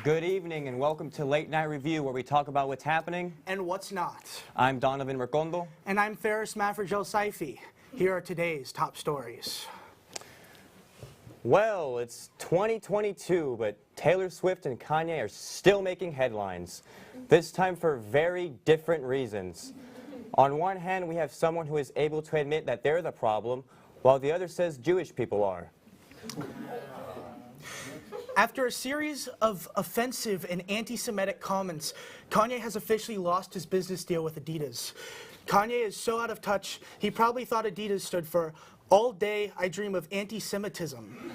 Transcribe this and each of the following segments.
Good evening and welcome to Late Night Review, where we talk about what's happening and what's not. I'm Donovan Recondo. And I'm Farris Saifi. Here are today's top stories. Well, it's 2022, but Taylor Swift and Kanye are still making headlines. This time for very different reasons. On one hand, we have someone who is able to admit that they're the problem, while the other says Jewish people are. After a series of offensive and anti-Semitic comments, Kanye has officially lost his business deal with Adidas. Kanye is so out of touch, he probably thought Adidas stood for "All Day I Dream of Anti-Semitism."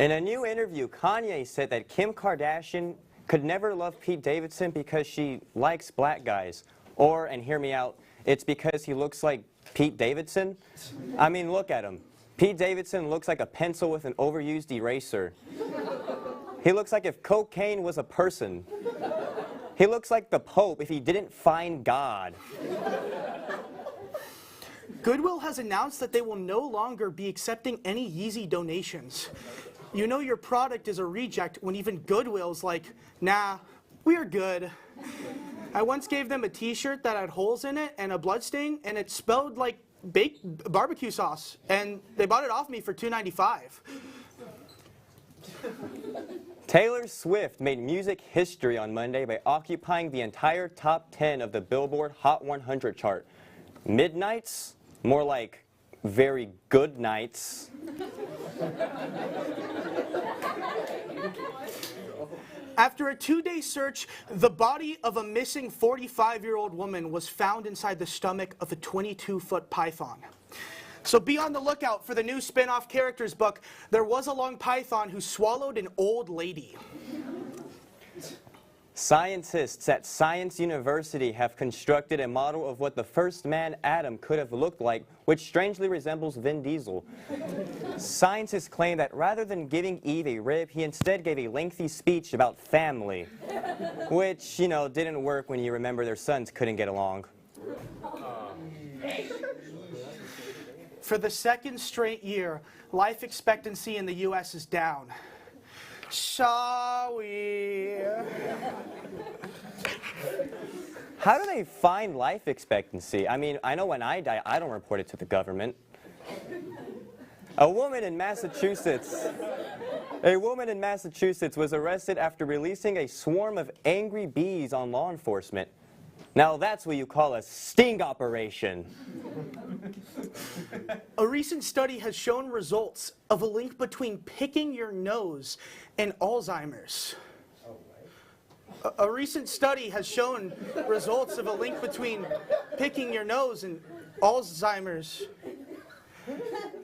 In a new interview, Kanye said that Kim Kardashian could never love Pete Davidson because she likes black guys. Or, and hear me out, it's because he looks like Pete Davidson? I mean, look at him. Pete Davidson looks like a pencil with an overused eraser. He looks like if cocaine was a person. He looks like the Pope if he didn't find God. Goodwill has announced that they will no longer be accepting any Yeezy donations. You know your product is a reject when even Goodwill's like, nah, we are good. I once gave them a t-shirt that had holes in it and a bloodstain, and it smelled like baked barbecue sauce, and they bought it off me for $2.95. Taylor Swift made music history on Monday by occupying the entire top 10 of the Billboard Hot 100 chart. Midnights? More like very good nights. After a 2-day search, the body of a missing 45-year-old woman was found inside the stomach of a 22-foot python. So be on the lookout for the new spin-off characters book, There Was a Long Python Who Swallowed an Old Lady. Scientists at Science University have constructed a model of what the first man, Adam, could have looked like, which strangely resembles Vin Diesel. Scientists claim that rather than giving Eve a rib, he instead gave a lengthy speech about family, which, you know, didn't work when you remember their sons couldn't get along. For the second straight year, life expectancy in the U.S. is down. Shall we? How do they find life expectancy? I mean, I know when I die, I don't report it to the government. A woman in Massachusetts was arrested after releasing a swarm of angry bees on law enforcement. Now that's what you call a sting operation. A recent study has shown results of a link between picking your nose and Alzheimer's. A recent study has shown results of a link between picking your nose and Alzheimer's.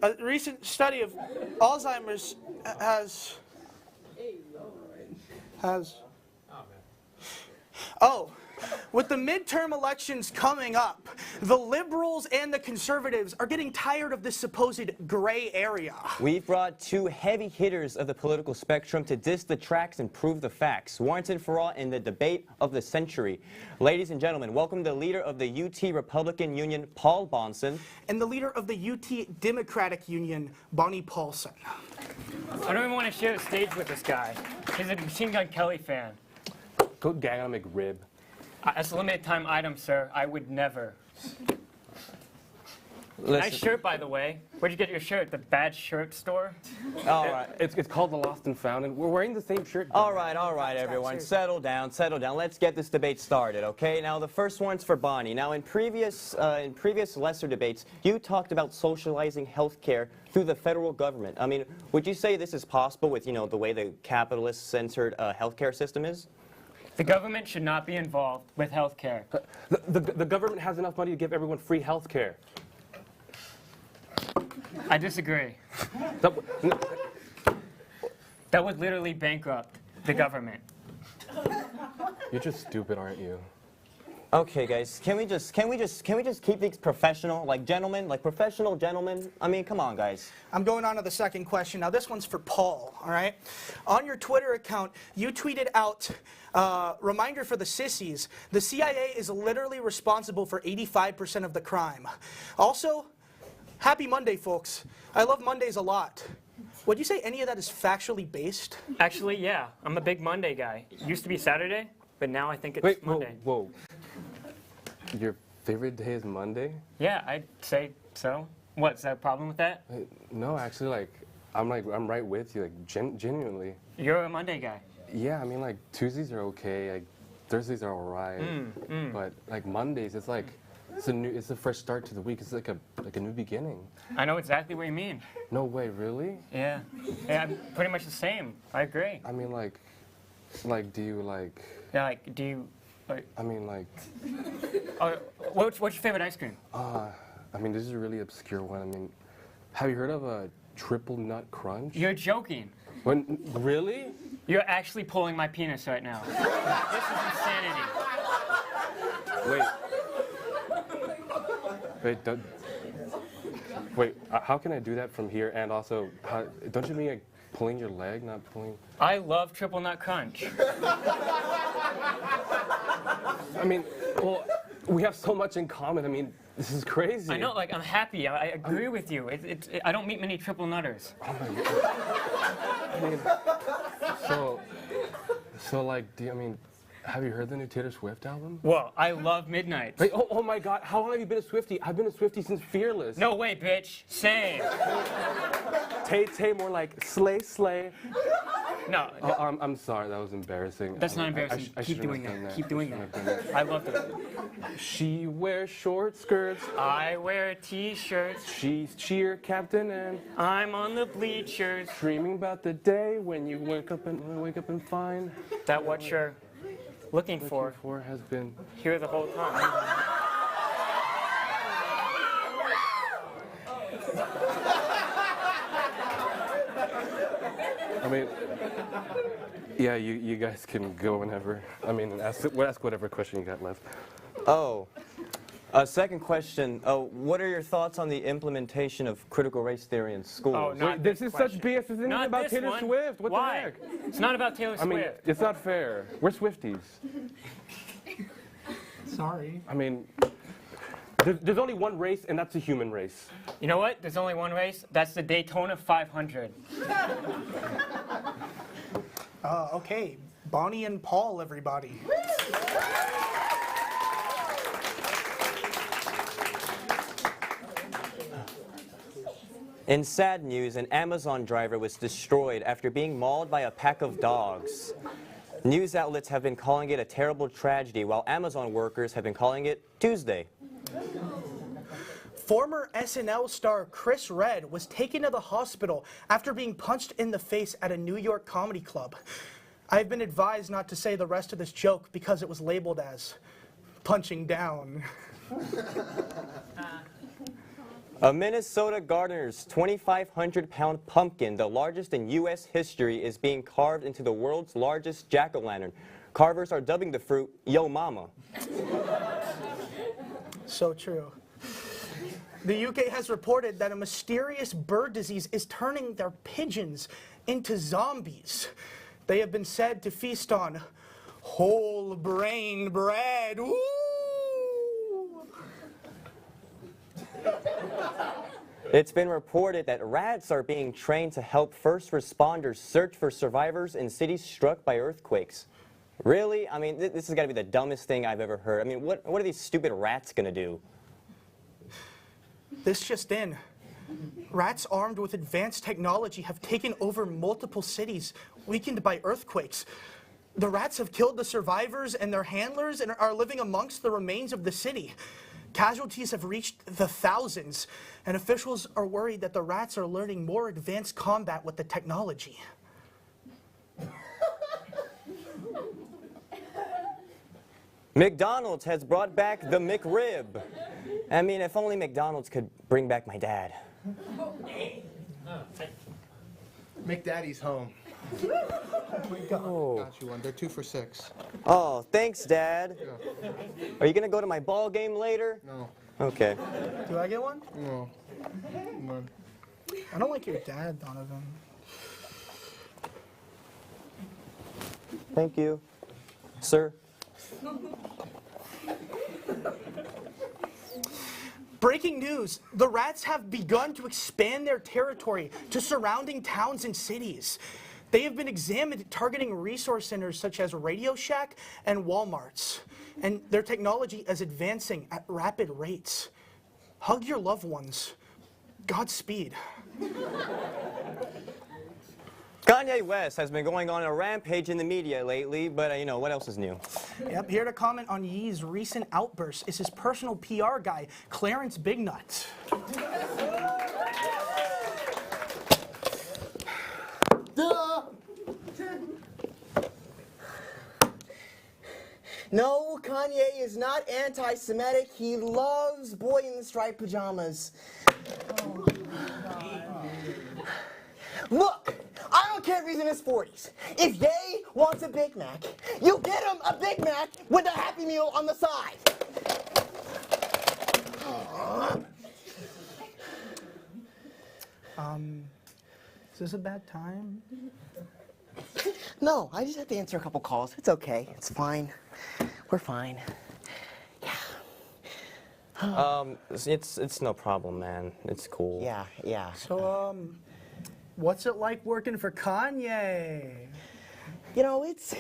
A recent study of Alzheimer's has with the midterm elections coming up, the liberals and the conservatives are getting tired of this supposed gray area. We've brought two heavy hitters of the political spectrum to diss the tracks and prove the facts, once and for all in the debate of the century. Ladies and gentlemen, welcome the leader of the UT Republican Union, Paul Bonson. And the leader of the UT Democratic Union, Bonnie Paulson. I don't even want to share the stage with this guy. He's a Machine Gun Kelly fan. Go Gael McRib. That's a limited time item, sir. I would never. Listen. Nice shirt, by the way. Where'd you get your shirt? The Bad Shirt Store? All right. It's called the Lost and Found, and we're wearing the same shirt. All right, everyone. Settle down. Let's get this debate started, okay? Now, the first one's for Bonnie. Now, in previous lesser debates, you talked about socializing health care through the federal government. I mean, would you say this is possible with, you know, the way the capitalist-centered healthcare system is? The government should not be involved with health care. The government has enough money to give everyone free health care. I disagree. That would literally bankrupt the government. You're just stupid, aren't you? Okay, guys, can we just keep these professional, like professional gentlemen? I mean, come on, guys. I'm going on to the second question. Now, this one's for Paul, all right? On your Twitter account, you tweeted out, reminder for the sissies, the CIA is literally responsible for 85% of the crime. Also, happy Monday, folks. I love Mondays a lot. Would you say any of that is factually based? Actually, yeah. I'm a big Monday guy. It used to be Saturday, but now I think it's Wait, Monday. whoa. Your favorite day is Monday? Yeah, I'd say so. What's that problem with that? No, actually, I'm right with you, genuinely. You're a Monday guy. Yeah, I mean, Tuesdays are okay, Thursdays are alright, but Mondays, it's it's a fresh start to the week. It's like a new beginning. I know exactly what you mean. No way, really? Yeah. Yeah, I'm pretty much the same. I agree. I mean, do you Yeah, do you? I mean, What's your favorite ice cream? I mean, this is a really obscure one. I mean, have you heard of a triple nut crunch? You're joking. Really? You're actually pulling my penis right now. This is insanity. Wait, how can I do that from here? And also, don't you mean pulling your leg, not pulling? I love triple nut crunch. I mean, well, we have so much in common. I mean, this is crazy. I know, I'm happy. I agree with you. I don't meet many triple nutters. Oh my God. I mean, have you heard the new Taylor Swift album? Well, I love Midnight. Wait, oh my God, how long have you been a Swiftie? I've been a Swiftie since Fearless. No way, bitch. Same. Tay, more like slay, slay. No. Oh, I'm sorry, that was embarrassing. That's not embarrassing. Keep doing that. Keep doing that. I love it. She wears short skirts. I wear t-shirts. She's cheer captain and I'm on the bleachers. dreaming about the day when you wake up and find That what you're looking for has been here the whole time. I mean, yeah, you guys can go whenever. I mean, ask whatever question you got left. Oh, second question. What are your thoughts on the implementation of critical race theory in schools? Oh, not This is question. such BS. This isn't Not even about this Taylor one. Swift. What Why? the heck? It's not about Taylor I Swift. mean, it's not fair. We're Swifties. Sorry. I mean, there's only one race, and that's the human race. You know what? There's only one race. That's the Daytona 500. Okay, Bonnie and Paul, everybody. In sad news, an Amazon driver was destroyed after being mauled by a pack of dogs. News outlets have been calling it a terrible tragedy, while Amazon workers have been calling it Tuesday. Former SNL star Chris Redd was taken to the hospital after being punched in the face at a New York comedy club. I've been advised not to say the rest of this joke because it was labeled as punching down. A Minnesota gardener's 2,500-pound pumpkin, the largest in U.S. history, is being carved into the world's largest jack-o'-lantern. Carvers are dubbing the fruit Yo Mama. So true. The UK has reported that a mysterious bird disease is turning their pigeons into zombies. They have been said to feast on whole grain bread. Ooh! It's been reported that rats are being trained to help first responders search for survivors in cities struck by earthquakes. Really? I mean, this has got to be the dumbest thing I've ever heard. I mean, what are these stupid rats going to do? This just in. Rats armed with advanced technology have taken over multiple cities weakened by earthquakes. The rats have killed the survivors and their handlers and are living amongst the remains of the city. Casualties have reached the thousands, and officials are worried that the rats are learning more advanced combat with the technology. McDonald's has brought back the McRib. I mean, if only McDonald's could bring back my dad. McDaddy's home. Oh. Got you one. They're 2 for $6. Oh, thanks, Dad. Are you going to go to my ball game later? No. Okay. Do I get one? No. None. I don't like your dad, Donovan. Thank you, sir. Breaking news, the rats have begun to expand their territory to surrounding towns and cities. They have been examined targeting resource centers such as Radio Shack and Walmarts. And their technology is advancing at rapid rates. Hug your loved ones. Godspeed. Kanye West has been going on a rampage in the media lately, but you know, what else is new? Yep, here to comment on Yee's recent outburst is his personal PR guy, Clarence Bignut. Duh! No, Kanye is not anti-Semitic. He loves boy in the striped pajamas. Look, I don't care if he's in his 40s. If Ye wants a Big Mac, you get him a Big Mac with a Happy Meal on the side. Is this a bad time? No, I just have to answer a couple calls. It's okay. It's fine. We're fine. It's no problem, man. It's cool. Yeah. So, what's it like working for Kanye? You know, it's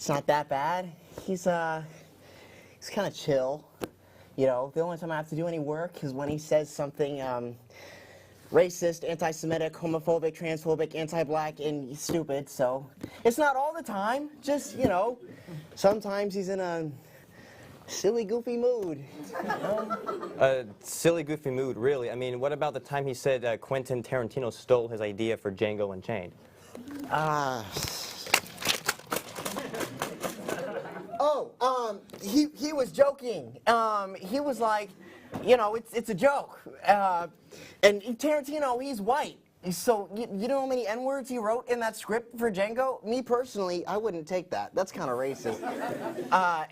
not that bad. He's kind of chill. You know, the only time I have to do any work is when he says something racist, anti-Semitic, homophobic, transphobic, anti-black, and stupid. So it's not all the time. Just, you know, sometimes he's in a silly, goofy mood. Silly, goofy mood, really. I mean, what about the time he said Quentin Tarantino stole his idea for Django Unchained? He was joking. He was like, you know, it's a joke. And Tarantino, he's white. So, you know how many N-words he wrote in that script for Django? Me personally, I wouldn't take that. That's kind of racist.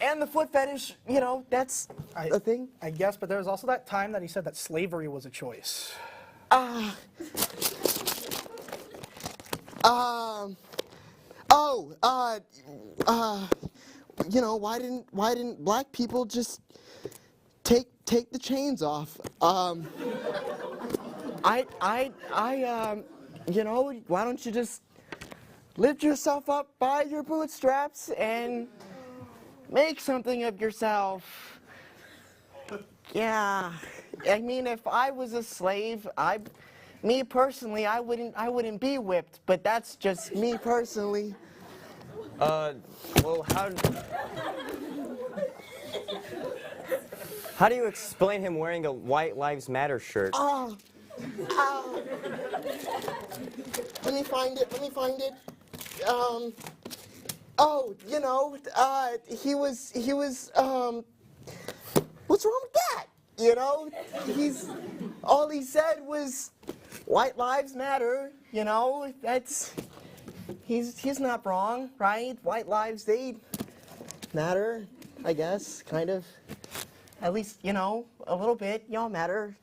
And the foot fetish, you know, that's a thing. I guess, but there was also that time that he said that slavery was a choice. You know, why didn't black people just take the chains off? You know, why don't you just lift yourself up by your bootstraps and make something of yourself? Yeah, I mean, if I was a slave, me personally, I wouldn't be whipped, but that's just me personally. Well, how do you explain him wearing a White Lives Matter shirt? Let me find it. You know, he was, what's wrong with that? You know, all he said was, White Lives Matter, you know, he's not wrong, right? White lives, they matter, I guess, kind of. At least, you know, a little bit, y'all matter.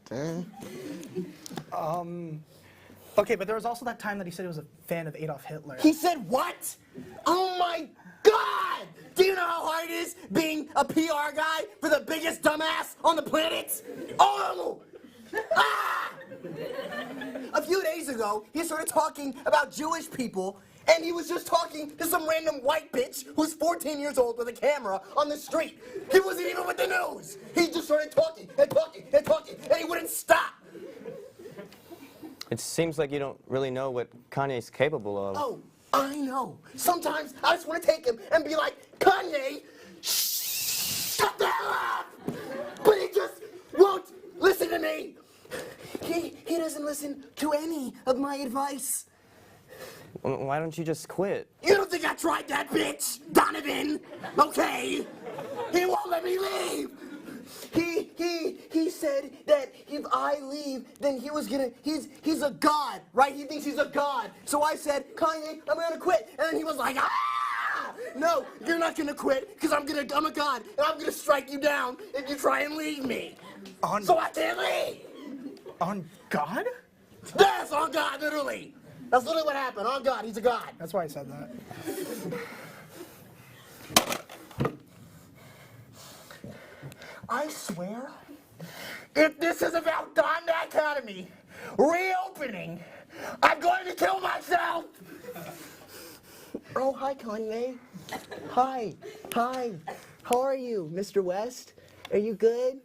Okay, but there was also that time that he said he was a fan of Adolf Hitler. He said what? Oh my God! Do you know how hard it is being a PR guy for the biggest dumbass on the planet? Oh! Ah! A few days ago, he started talking about Jewish people, and he was just talking to some random white bitch who's 14 years old with a camera on the street. He wasn't even with the news. He just started talking, and he wouldn't stop. It seems like you don't really know what Kanye's capable of. Oh, I know. Sometimes I just want to take him and be like, Kanye, shut the hell up! But he just won't listen to me. He doesn't listen to any of my advice. Why don't you just quit? You don't think I tried that, bitch? Donovan? Okay. He won't let me leave. He said that if I leave, then he's a god, right? He thinks he's a god. So I said, Kanye, I'm gonna quit. And then he was like, ah! No, you're not gonna quit, because I'm a god, and I'm gonna strike you down if you try and leave me. So I can't leave. On God? Yes, on God, literally. That's literally what happened. On God, he's a god. That's why I said that. I swear, if this is about Don Academy reopening, I'm going to kill myself. Oh, hi, Kanye. Hi. How are you, Mr. West? Are you good?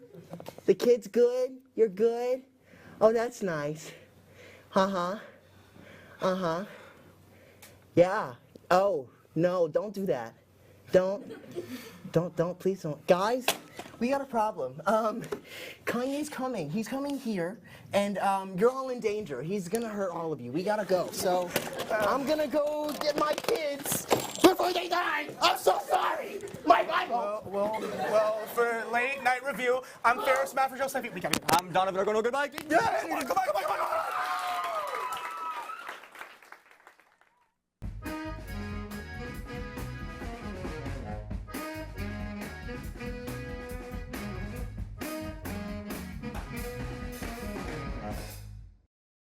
The kid's good? You're good? Oh, that's nice. Uh-huh. Yeah. Oh, no, don't do that. Don't, please don't. Guys, we got a problem. Kanye's coming. He's coming here, and you're all in danger. He's gonna hurt all of you. We gotta go. So, I'm gonna go get my kids before they die. I'm so sorry. My Bible. Well, for late night review, I'm Farris, Xavier. We gotta go. I'm Donovan. Goodbye. Yeah, come on.